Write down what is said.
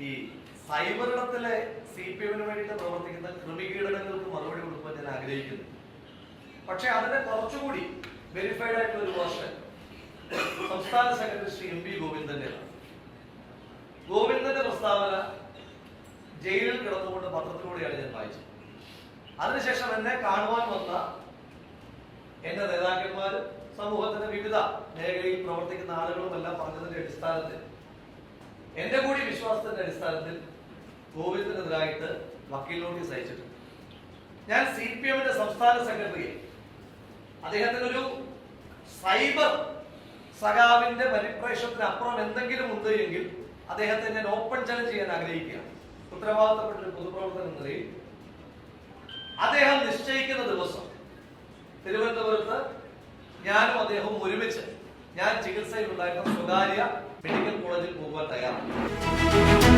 ഈ സൈബറിടത്തിലെ CPM-ന് വേണ്ടിയിട്ട് പ്രവർത്തിക്കുന്ന ക്രിമികീടനങ്ങൾക്ക് മറുപടി കൊടുക്കുവാൻ ഞാൻ ആഗ്രഹിക്കുന്നു. പക്ഷെ അതിന്റെ കുറച്ചുകൂടി വെരിഫൈഡ് ആയിട്ടുള്ള ഒരു വേർഷൻ സംസ്ഥാന സെക്രട്ടറി ശ്രീ MP ഗോവിന്ദന്റെ പ്രസ്താവന ജയിലിൽ കിടന്നുകൊണ്ട് പത്രത്തിലൂടെയാണ് ഞാൻ വായിച്ചത്. അതിനുശേഷം എന്നെ കാണുവാൻ വന്ന എന്റെ നേതാക്കന്മാർ, സമൂഹത്തിന്റെ വിവിധ മേഖലയിൽ പ്രവർത്തിക്കുന്ന ആളുകളും എല്ലാം പറഞ്ഞതിന്റെ അടിസ്ഥാനത്തിൽ, എന്റെ കൂടി വിശ്വാസത്തിന്റെ അടിസ്ഥാനത്തിൽ ഗോവിന്ദനെതിരായിട്ട് വക്കീൽ നോട്ടീസ് അയച്ചിട്ടുണ്ട്. ഞാൻ CPM-ന്റെ സംസ്ഥാന സെക്രട്ടറിയെ അദ്ദേഹത്തിന് ഒരു സൈബർ സഖാവിന്റെ പരിപ്രേക്ഷണത്തിന് അപ്പുറം എന്തെങ്കിലും ഉണ്ട് എങ്കിൽ അദ്ദേഹത്തെ ഞാൻ ഓപ്പൺ ചലഞ്ച് ചെയ്യാൻ ആഗ്രഹിക്കുകയാണ്. ഉത്തരവാദിത്തപ്പെട്ട ഒരു പൊതുപ്രവർത്തകൻ എന്ന നിലയിൽ അദ്ദേഹം നിശ്ചയിക്കുന്ന ദിവസം തിരുവനന്തപുരത്ത് ഞാനും അദ്ദേഹവും ഒരുമിച്ച് ഞാൻ ചികിത്സയിലുണ്ടായിരുന്ന സ്വകാര്യ മെഡിക്കൽ കോളേജിൽ പോകുവാൻ തയ്യാറാണ്.